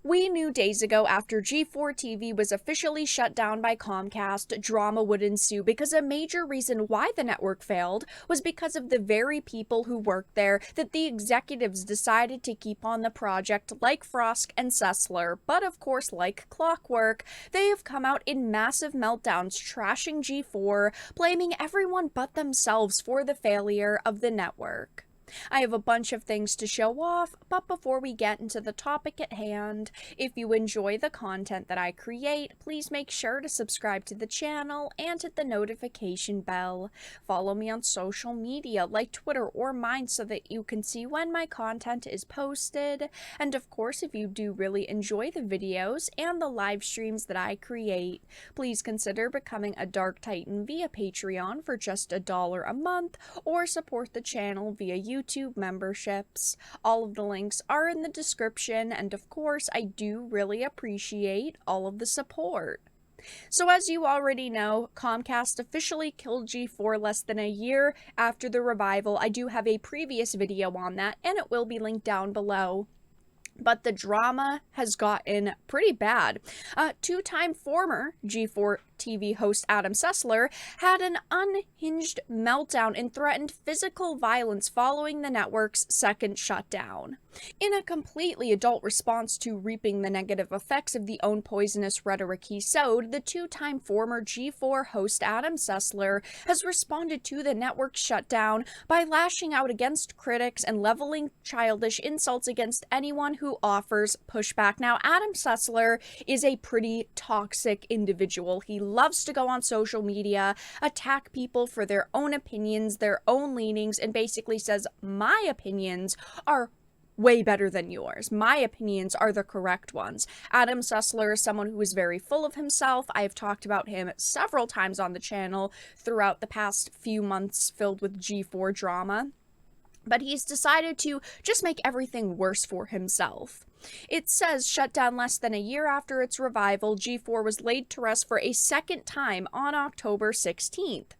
We knew days ago after G4TV was officially shut down by Comcast, drama would ensue because a major reason why the network failed was because of the very people who worked there that the executives decided to keep on the project, like Frosk and Sessler. But of course, like clockwork, they have come out in massive meltdowns trashing G4, blaming everyone but themselves for the failure of the network. I have a bunch of things to show off, but before we get into the topic at hand, if you enjoy the content that I create, please make sure to subscribe to the channel and hit the notification bell. Follow me on social media like Twitter or mine so that you can see when my content is posted. And of course, if you do really enjoy the videos and the live streams that I create, please consider becoming a Dark Titan via Patreon for just $1 a month, or support the channel via YouTube memberships. All of the links are in the description, and of course, I do really appreciate all of the support. So as you already know, Comcast officially killed G4 less than a year after the revival. I do have a previous video on that, and it will be linked down below. But the drama has gotten pretty bad. Two-time former G4TV host Adam Sessler had an unhinged meltdown and threatened physical violence following the network's second shutdown. In a completely adult response to reaping the negative effects of the own poisonous rhetoric he sowed, the two-time former G4 host Adam Sessler has responded to the network's shutdown by lashing out against critics and leveling childish insults against anyone who offers pushback. Now, Adam Sessler is a pretty toxic individual. He loves to go on social media, attack people for their own opinions, their own leanings, and basically says, my opinions are way better than yours. My opinions are the correct ones. Adam Sessler is someone who is very full of himself. I have talked about him several times on the channel throughout the past few months filled with G4 drama. But he's decided to just make everything worse for himself. It says, shut down less than a year after its revival, G4 was laid to rest for a second time on October 16th.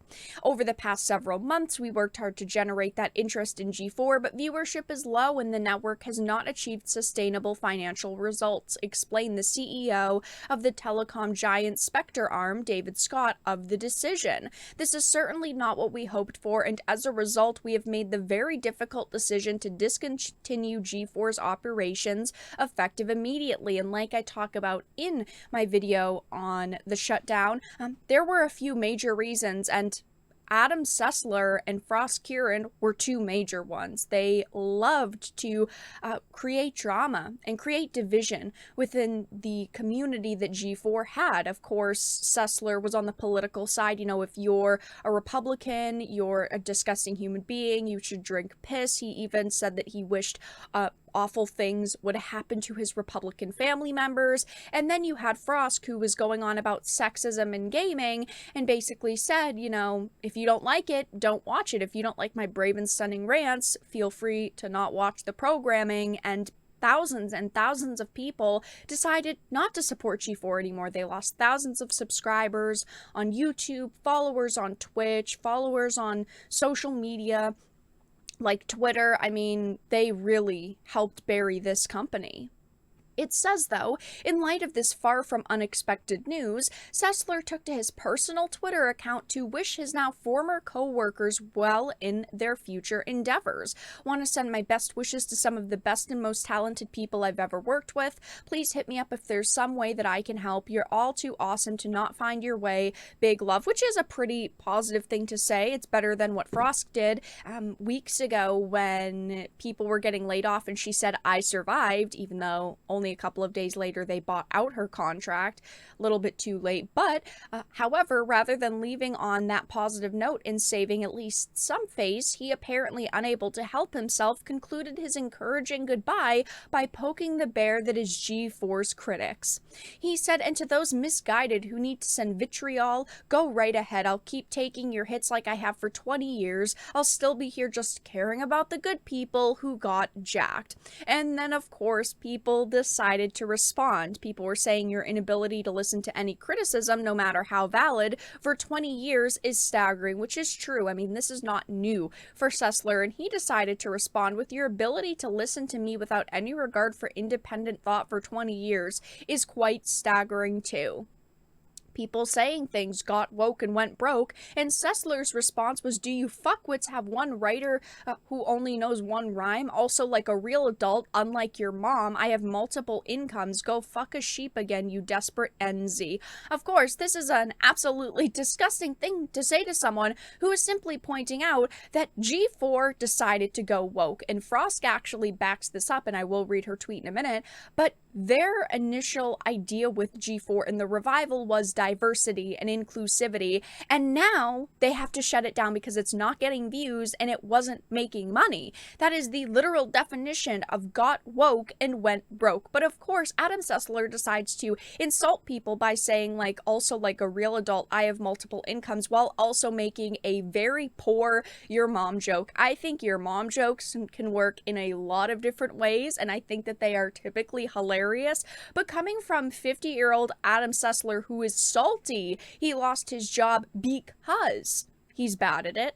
Over the past several months, we worked hard to generate that interest in G4, but viewership is low and the network has not achieved sustainable financial results, explained the CEO of the telecom giant Spectre arm, David Scott, of the decision. This is certainly not what we hoped for, and as a result, we have made the very difficult decision to discontinue G4's operations effective immediately. And like I talk about in my video on the shutdown, there were a few major reasons, and Adam Sessler and Froskurinn were two major ones. They loved to create drama and create division within the community that G4 had. Of course, Sessler was on the political side. You know, if you're a Republican, you're a disgusting human being, you should drink piss. He even said that he wished awful things would happen to his Republican family members. And then you had Frosk, who was going on about sexism in gaming and basically said, you know, if you don't like it, don't watch it. If you don't like my brave and stunning rants, feel free to not watch the programming. And thousands and thousands of people decided not to support G4 anymore. They lost thousands of subscribers on YouTube, followers on Twitch, followers on social media like Twitter. I mean, they really helped bury this company. It says, though, in light of this far from unexpected news, Sessler took to his personal Twitter account to wish his now former co-workers well in their future endeavors. Want to send my best wishes to some of the best and most talented people I've ever worked with. Please hit me up if there's some way that I can help. You're all too awesome to not find your way. Big love, which is a pretty positive thing to say. It's better than what Frosk did weeks ago when people were getting laid off and she said, I survived, even though only a couple of days later they bought out her contract. A little bit too late. But however, rather than leaving on that positive note and saving at least some face, he apparently, unable to help himself, concluded his encouraging goodbye by poking the bear that is G4's critics. He said, and to those misguided who need to send vitriol, go right ahead. I'll keep taking your hits like I have for 20 years. I'll still be here just caring about the good people who got jacked. And then of course people decided decided to respond. People were saying your inability to listen to any criticism, no matter how valid, for 20 years is staggering, which is true. I mean, this is not new for Sessler, and he decided to respond with your ability to listen to me without any regard for independent thought for 20 years is quite staggering too. People saying things got woke and went broke, and Sessler's response was, do you fuckwits have one writer who only knows one rhyme? Also, like a real adult, unlike your mom, I have multiple incomes. Go fuck a sheep again, you desperate NZ. Of course, this is an absolutely disgusting thing to say to someone who is simply pointing out that G4 decided to go woke, and Frosk actually backs this up, and I will read her tweet in a minute, but their initial idea with G4 and the revival was diversity and inclusivity, and now they have to shut it down because it's not getting views and it wasn't making money. That is the literal definition of got woke and went broke. But of course, Adam Sessler decides to insult people by saying, like, also like a real adult, I have multiple incomes, while also making a very poor your mom joke. I think your mom jokes can work in a lot of different ways, and I think that they are typically hilarious, but coming from 50-year-old Adam Sessler, who is salty he lost his job because he's bad at it,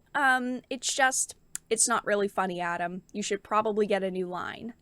it's not really funny, Adam. You should probably get a new line.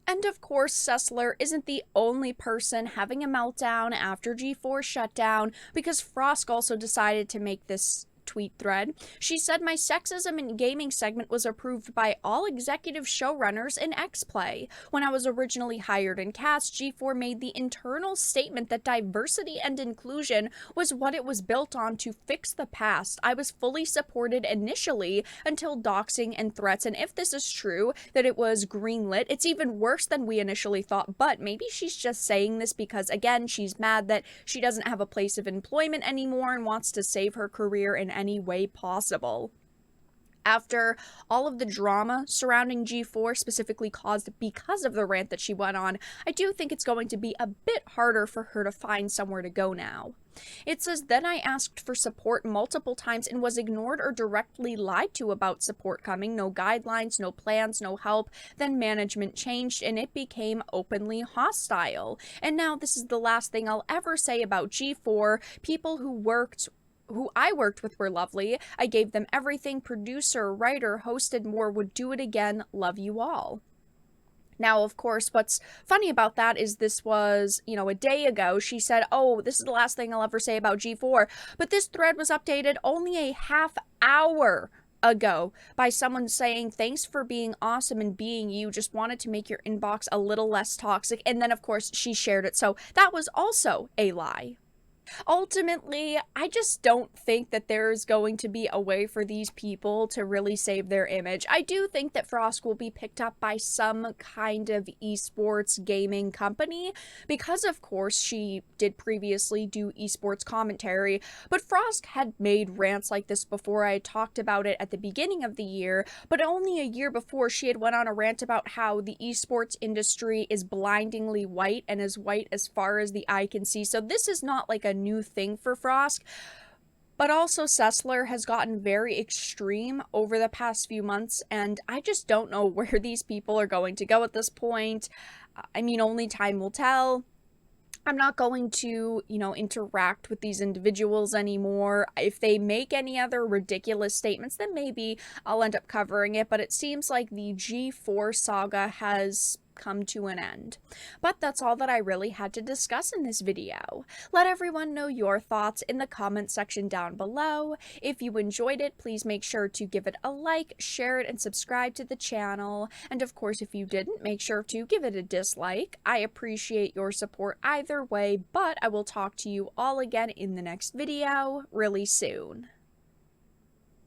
And of course, Sessler isn't the only person having a meltdown after G4 shutdown, because Frosk also decided to make this tweet thread. She said, my sexism in gaming segment was approved by all executive showrunners in X-Play. When I was originally hired and cast, G4 made the internal statement that diversity and inclusion was what it was built on to fix the past. I was fully supported initially until doxing and threats, and if this is true, that it was greenlit, it's even worse than we initially thought, but maybe she's just saying this because, again, she's mad that she doesn't have a place of employment anymore and wants to save her career in any way possible. After all of the drama surrounding G4, specifically caused because of the rant that she went on, I do think it's going to be a bit harder for her to find somewhere to go now. It says, then I asked for support multiple times and was ignored or directly lied to about support coming. No guidelines, no plans, no help. Then management changed and it became openly hostile. And now this is the last thing I'll ever say about G4. People who I worked with were lovely. I gave them everything. Producer, writer, hosted more, would do it again. Love you all. Now, of course, what's funny about that is this was, a day ago. She said, oh, this is the last thing I'll ever say about G4. But this thread was updated only a half hour ago by someone saying, thanks for being awesome and being you, just wanted to make your inbox a little less toxic. And then, of course, she shared it. So that was also a lie. Ultimately, I just don't think that there's going to be a way for these people to really save their image. I do think that Frosk will be picked up by some kind of esports gaming company because, of course, she did previously do esports commentary, but Frosk had made rants like this before. I talked about it at the beginning of the year, but only a year before she had went on a rant about how the esports industry is blindingly white and as white as far as the eye can see. So this is not like a new thing for Frosk, but also Sessler has gotten very extreme over the past few months, and I just don't know where these people are going to go at this point. I mean, only time will tell. I'm not going to, interact with these individuals anymore. If they make any other ridiculous statements, then maybe I'll end up covering it, but it seems like the G4 saga has come to an end. But that's all that I really had to discuss in this video. Let everyone know your thoughts in the comment section down below. If you enjoyed it, please make sure to give it a like, share it, and subscribe to the channel. And of course, if you didn't, make sure to give it a dislike. I appreciate your support either way, but I will talk to you all again in the next video really soon.